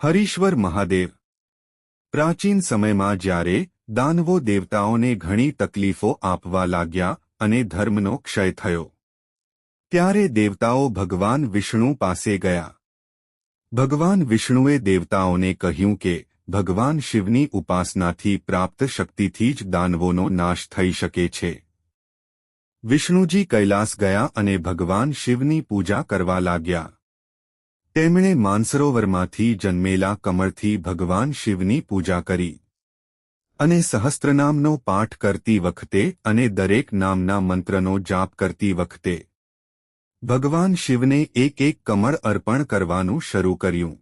હરીશ્વર મહાદેવ। પ્રાચીન સમયમાં જ્યારે દાનવો દેવતાઓને ઘણી તકલીફો આપવા લાગ્યા અને ધર્મનો ક્ષય થયો, ત્યારે દેવતાઓ ભગવાન વિષ્ણુ પાસે ગયા। ભગવાન વિષ્ણુએ દેવતાઓને કહ્યું કે ભગવાન શિવની ઉપાસનાથી પ્રાપ્ત શક્તિથી જ દાનવોનો નાશ થઈ શકે છે। વિષ્ણુજી કૈલાસ ગયા અને ભગવાન શિવની પૂજા કરવા લાગ્યા। તેમણે માનસરોવરમાંથી જન્મેલા કમળથી ભગવાન શિવની પૂજા કરી અને સહસ્ત્રનામનો પાઠ કરતી વખતે અને દરેક નામના મંત્રનો જાપ કરતી વખતે ભગવાન શિવને એક એક કમળ અર્પણ કરવાનું શરૂ કર્યું।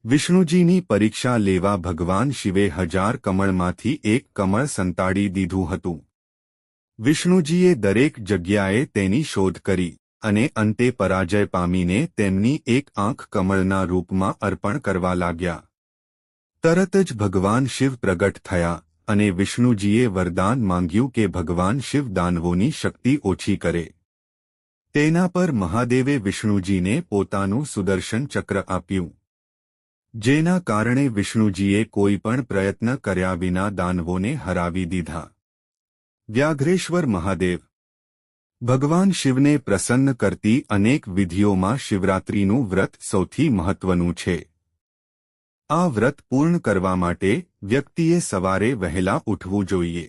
વિષ્ણુજીની પરીક્ષા લેવા ભગવાન શિવે 1000 કમળમાંથી એક કમળ સંતાડી દીધું હતું। વિષ્ણુજીએ દરેક જગ્યાએ તેની શોધ કરી અને અંતે પરાજય પામીને તેમની એક આંખ કમળના રૂપમાં અર્પણ કરવા લાગ્યા। તરત જ ભગવાન શિવ પ્રગટ થયા અને વિષ્ણુજીએ વરદાન માંગ્યું કે ભગવાન શિવ દાનવોની શક્તિ ઓછી કરે। તેના પર મહાદેવે વિષ્ણુજીને પોતાનું સુદર્શન ચક્ર આપ્યું, જેના કારણે વિષ્ણુજીએ કોઈ પણ પ્રયત્ન કર્યા વિના દાનવોને હરાવી દીધા। વ્યાઘ્રેશ્વર મહાદેવ। ભગવાન શિવને પ્રસન્ન કરતી અનેક વિધિઓમાં શિવરાત્રિનું વ્રત સૌથી મહત્વનું છે। આ વ્રત પૂર્ણ કરવા માટે વ્યક્તિએ સવારે વહેલા ઉઠવું જોઈએ।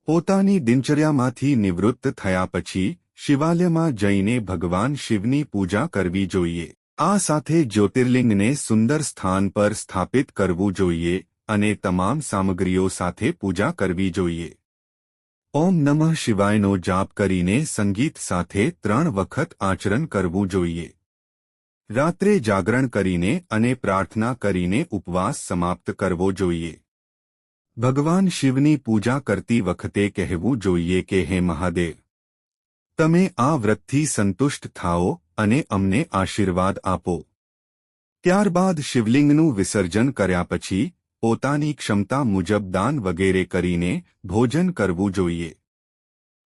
પોતાની દિનચર્યામાંથી નિવૃત્ત થયા પછી શિવાલયમાં જઈને ભગવાન શિવની પૂજા કરવી જોઈએ। આ સાથે જ્યોતિર્લિંગને સુંદર સ્થાન પર સ્થાપિત કરવું જોઈએ અને તમામ સામગ્રીઓ સાથે પૂજા કરવી જોઈએ। ઓમ નમઃ શિવાયનો જાપ કરીને સંગીત સાથે 3 વખત આચરણ કરવું જોઈએ। રાત્રે જાગરણ કરીને અને પ્રાર્થના કરીને ઉપવાસ સમાપ્ત કરવો જોઈએ। ભગવાન શિવની પૂજા કરતી વખતે કહેવું જોઈએ કે હે મહાદેવ, તમે આ વ્રતથી સંતુષ્ટ થાઓ અને અમને આશીર્વાદ આપો। ત્યારબાદ શિવલિંગનું વિસર્જન કર્યા પછી પોતાની ક્ષમતા મુજબ દાન વગેરે કરીને ભોજન કરવું જોઈએ।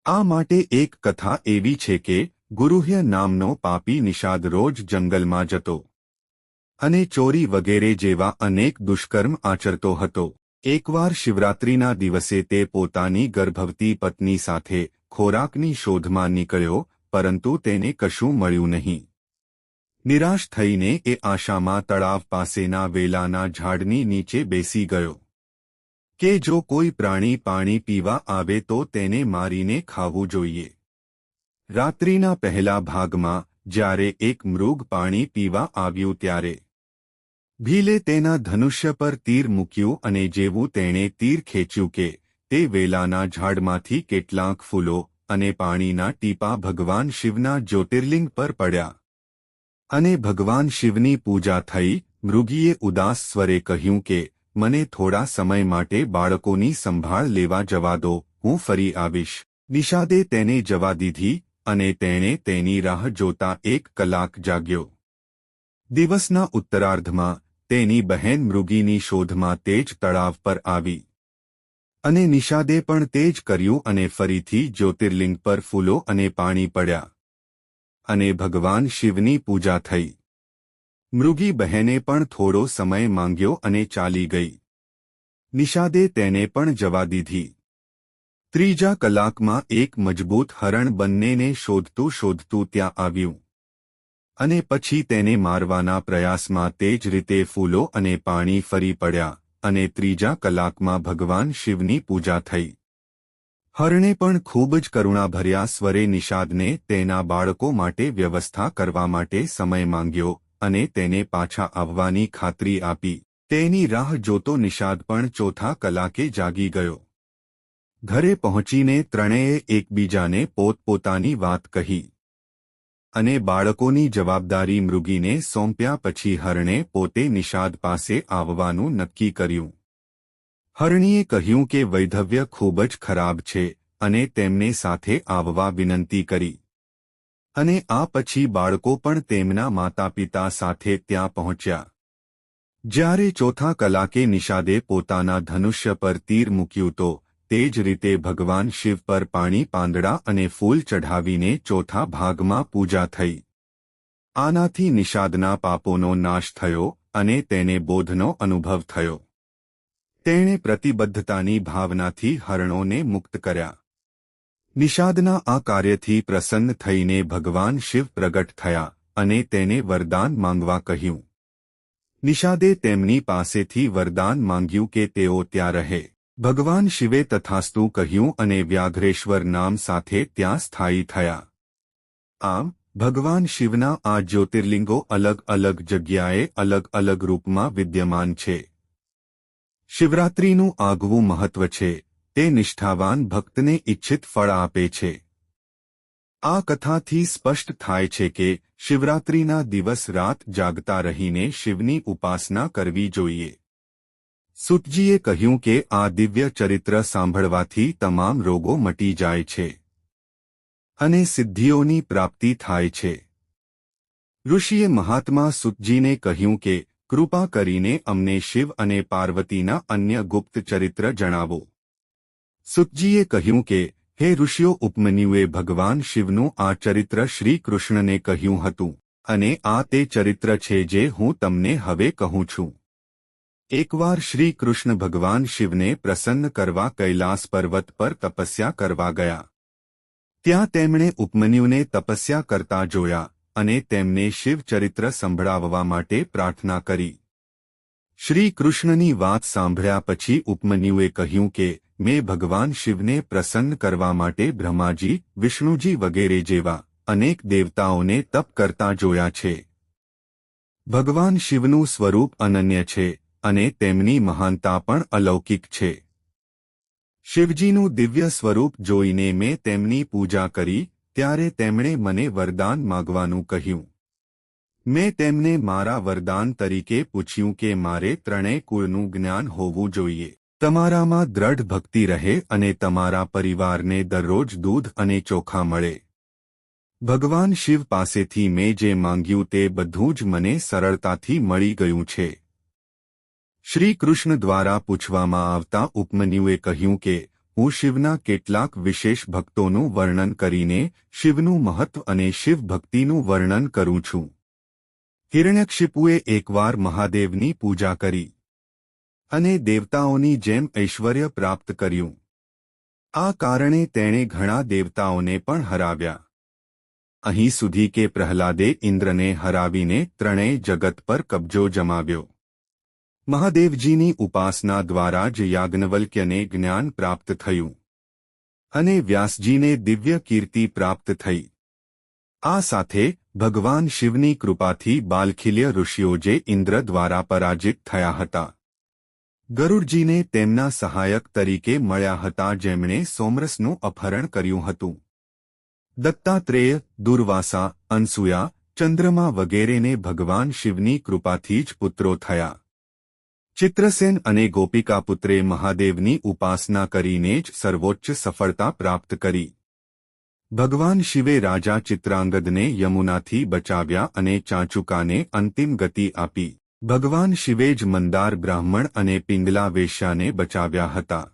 આ માટે એક કથા એવી છે કે ગુરુહ્ય નામનો પાપી નિષાદ રોજ જંગલમાં જતો અને ચોરી વગેરે જેવા અનેક દુષ્કર્મ આચરતો હતો। એકવાર શિવરાત્રિના દિવસે તે પોતાની ગર્ભવતી પત્ની સાથે ખોરાકની શોધમાં નીકળ્યો, પરંતુ તેને કશું મળ્યું નહીં। નિરાશ થઈને એ આશામાં તળાવ પાસેના વેલાના ઝાડની નીચે બેસી ગયો કે જો કોઈ પ્રાણી પાણી પીવા આવે તો તેને મારીને ખાવું જોઈએ। રાત્રિના પહેલા ભાગમાં જ્યારે એક મૃગ પાણી પીવા આવ્યું ત્યારે ભીલે તેના ધનુષ્ય પર તીર મૂક્યું અને જેવું તેણે તીર ખેંચ્યું કે તે વેલાના ઝાડમાંથી કેટલાંક ફૂલો અને પાણીના ટીપા ભગવાન શિવના જ્યોતિર્લિંગ પર પડ્યા અને ભગવાન શિવની પૂજા થઈ। મૃગીએ ઉદાસ સ્વરે કહ્યું કે મને થોડા સમય માટે બાળકોની સંભાળ લેવા જવા દો, હું ફરી આવીશ। નિષાદે તેને જવા દીધી અને તેણે તેની રાહ જોતા 1 કલાક જાગ્યો। દિવસના ઉત્તરાર્ધમાં તેની બહેન મૃગીની શોધમાં તે જ તળાવ પર આવી અને નિષાદે પણ તે જ કર્યું અને ફરીથી જ્યોતિર્લિંગ પર ફૂલો અને પાણી પડ્યા અને ભગવાન શિવની પૂજા થઈ। મૃગી બહેને પણ થોડો સમય માંગ્યો અને ચાલી ગઈ। નિષાદે તેને પણ જવા દીધી। ત્રીજા કલાકમાં એક મજબૂત હરણ બંનેને શોધતું શોધતું ત્યાં આવ્યું અને પછી તેને મારવાના પ્રયાસમાં તે જ રીતે ફૂલો અને પાણી ફરી પડ્યા અને ત્રીજા કલાકમાં ભગવાન શિવની પૂજા થઈ। હરણે પણ ખૂબ જ કરુણાભર્યા સ્વરે નિષાદને તેના બાળકો માટે વ્યવસ્થા કરવા માટે સમય માંગ્યો અને તેને પાછા આવવાની ખાતરી આપી। તેની રાહ જોતો નિષાદ પણ ચોથા કલાકે જાગી ગયો। ઘરે પહોંચીને ત્રણેય એકબીજાને પોતપોતાની વાત કહી અને બાળકોની જવાબદારી મૃગીને સોંપ્યા પછી હરણે પોતે નિષાદ પાસે આવવાનું નક્કી કર્યું। હરણીએ કહ્યું કે વૈધવ્ય ખૂબ જ ખરાબ છે અને તેમને સાથે આવવા વિનંતી કરી અને આ પછી બાળકો પણ તેમના માતાપિતા સાથે ત્યાં પહોંચ્યા। જ્યારે ચોથા કલાકે નિષાદે પોતાના ધનુષ્ય પર તીર મૂક્યું તો તે જ રીતે ભગવાન શિવ પર પાણી, પાંદડા અને ફૂલ ચઢાવીને ચોથા ભાગમાં પૂજા થઈ। આનાથી નિષાદના પાપોનો નાશ થયો અને તેને બોધનો અનુભવ થયો. તેણે પ્રતિબદ્ધતાની ભાવનાથી હરણોને મુક્ત કર્યા. નિષાદના આ કાર્યથી પ્રસન્ન થઈને ભગવાન શિવ પ્રગટ થયા અને તેને વરદાન માંગવા કહ્યું. નિષાદે તેમની પાસેથી વરદાન માંગ્યું કે તેઓ ત્યાં રહે. ભગવાન શિવે તથાસ્તુ કહ્યું અને વ્યાઘ્રેશ્વર નામ સાથે ત્યાં સ્થાયી થયા. આમ ભગવાન શિવના આ જ્યોતિર્લિંગો અલગ અલગ જગ્યાએ અલગ અલગ રૂપમાં વિદ્યમાન છે. શિવરાત્રિનું આગવું મહત્વ છે. તે નિષ્ઠાવાન ભક્તને ઇચ્છિત ફળ આપે છે. આ કથાથી સ્પષ્ટ થાય છે કે શિવરાત્રિના દિવસ રાત જાગતા રહીને શિવની ઉપાસના કરવી જોઈએ. સુતજીએ કહ્યું કે આ દિવ્ય ચરિત્ર સાંભળવાથી તમામ રોગો મટી જાય છે અને સિદ્ધિઓની પ્રાપ્તિ થાય છે. ઋષિએ મહાત્મા સુતજીને કહ્યું કે કૃપા કરીને અમને શિવ અને પાર્વતીના અન્ય ગુપ્ત ચરિત્ર જણાવો. સુતજીએ કહ્યું કે હે ઋષિઓ, ઉપમન્યુએ ભગવાન શિવનું આ ચરિત્ર શ્રી કૃષ્ણને કહ્યું હતું અને આ તે ચરિત્ર છે જે હું તમને હવે કહું છું. એકવાર શ્રી કૃષ્ણ ભગવાન શિવને પ્રસન્ન કરવા કૈલાસ પર્વત પર તપસ્યા કરવા ગયા. ત્યાં તેમણે ઉપમન્યુને તપસ્યા કરતા જોયા અને તેમને શિવ ચરિત્ર સંભળાવવા માટે પ્રાર્થના કરી. શ્રી કૃષ્ણની વાત સાંભળ્યા પછી ઉપમન્યુએ કહ્યું કે મેં ભગવાન શિવને પ્રસન્ન કરવા માટે બ્રહ્માજી, વિષ્ણુજી વગેરે જેવા અનેક દેવતાઓને તપ કરતા જોયા છે. ભગવાન શિવનું સ્વરૂપ અનન્ય છે અને તેમની મહાનતા પણ અલૌકિક છે. શિવજીનું દિવ્ય સ્વરૂપ જોઈને મેં તેમની પૂજા કરી ત્યારે તેમણે મને વરદાન માગવાનું કહ્યું. મેં તેમને મારા વરદાન તરીકે પૂછ્યું કે મારે ત્રણેય કુળનું જ્ઞાન હોવું જોઈએ. તમારામાં દ્રઢ ભક્તિ રહે અને તમારા પરિવારને દરરોજ દૂધ અને ચોખા મળે. ભગવાન શિવ પાસેથી મેં જે માંગ્યું તે બધું જ મને સરળતાથી મળી ગયું છે. શ્રી કૃષ્ણ દ્વારા પૂછવામાં આવતા ઉપમન્યુએ કહ્યું કે હું શિવના કેટલાક વિશેષ ભક્તોનું વર્ણન કરીને શિવનું મહત્વ અને શિવ ભક્તિનું વર્ણન કરું છું. હિરણ્યકશિપુએ એકવાર મહાદેવની પૂજા કરી અને દેવતાઓની જેમ ઐશ્વર્ય પ્રાપ્ત કર્યું. આ કારણે તેણે ઘણા દેવતાઓને પણ હરાવ્યા. અહીં સુધી કે પ્રહલાદે ઇન્દ્રને હરાવીને ત્રણેય જગત પર કબજો જમાવ્યો. મહાદેવજીની ઉપાસના દ્વારા જ યાજ્ઞવલ્ક્યને જ્ઞાન પ્રાપ્ત થયું અને વ્યાસજીને દિવ્ય કીર્તિ પ્રાપ્ત થઈ. આ સાથે ભગવાન શિવની કૃપાથી બાલખિલ્ય ઋષિઓ જે ઇન્દ્ર દ્વારા પરાજિત થયા હતા, ગરુડજીને તેમના સહાયક તરીકે મળ્યા હતા જેમણે સોમરસનું અપહરણ કર્યું હતું. દત્તાત્રેય, દુર્વાસા, અનસુયા, ચંદ્રમા વગેરેને ભગવાન શિવની કૃપાથી જ પુત્રો થયા. ચિત્રસેન અને ગોપિકાપુત્રે મહાદેવની ઉપાસના કરીને જ સર્વોચ્ચ સફળતા પ્રાપ્ત કરી. ભગવાન શિવે રાજા ચિત્રાંગદને યમુનાથી બચાવ્યા અને ચાંચુકાને અંતિમ ગતિ આપી. ભગવાન શિવે જ મંદાર બ્રાહ્મણ અને પિંગલા વેશ્યાને બચાવ્યા હતા.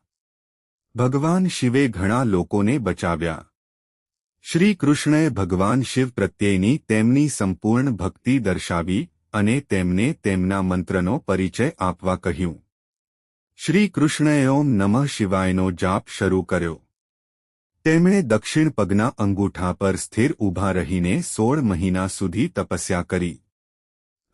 ભગવાન શિવે ઘણા લોકોને બચાવ્યા. શ્રી કૃષ્ણએ ભગવાન શિવ પ્રત્યેની તેમની સંપૂર્ણ ભક્તિ દર્શાવી અને તેમને તેમના મંત્રનો પરિચય આપવા કહ્યું. શ્રી કૃષ્ણએ ઓમ નમઃ શિવાયનો જાપ શરૂ કર્યો. તેમણે દક્ષિણ પગના અંગૂઠા પર સ્થિર ઊભા રહીને 16 મહિના સુધી તપસ્યા કરી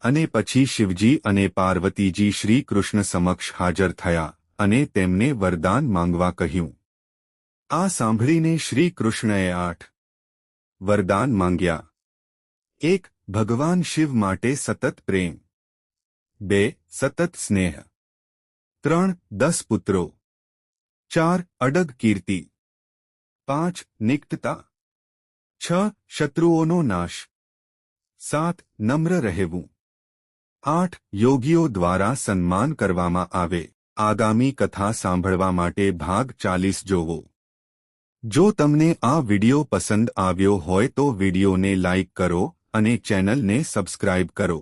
અને પછી શિવજી અને પાર્વતીજી શ્રી કૃષ્ણ સમક્ષ હાજર થયા અને તેમને વરદાન માંગવા કહ્યું. આ સાંભળીને શ્રી કૃષ્ણએ 8 વરદાન માંગ્યા. 1. ભગવાન શિવ માટે સતત પ્રેમ. 2. સતત સ્નેહ. 3. 10 પુત્રો. 4. અડગ કીર્તિ. 5. નિકટતા. 6. શત્રુઓનો નાશ. 7. નમ્ર રહેવું. 8. યોગીઓ દ્વારા સન્માન કરવામાં આવે. આગામી કથા સાંભળવા માટે ભાગ 40 જોવો. જો તમને આ વિડિયો પસંદ આવ્યો હોય તો વિડિયોને લાઇક કરો અને ચેનલને સબસ્ક્રાઇબ કરો.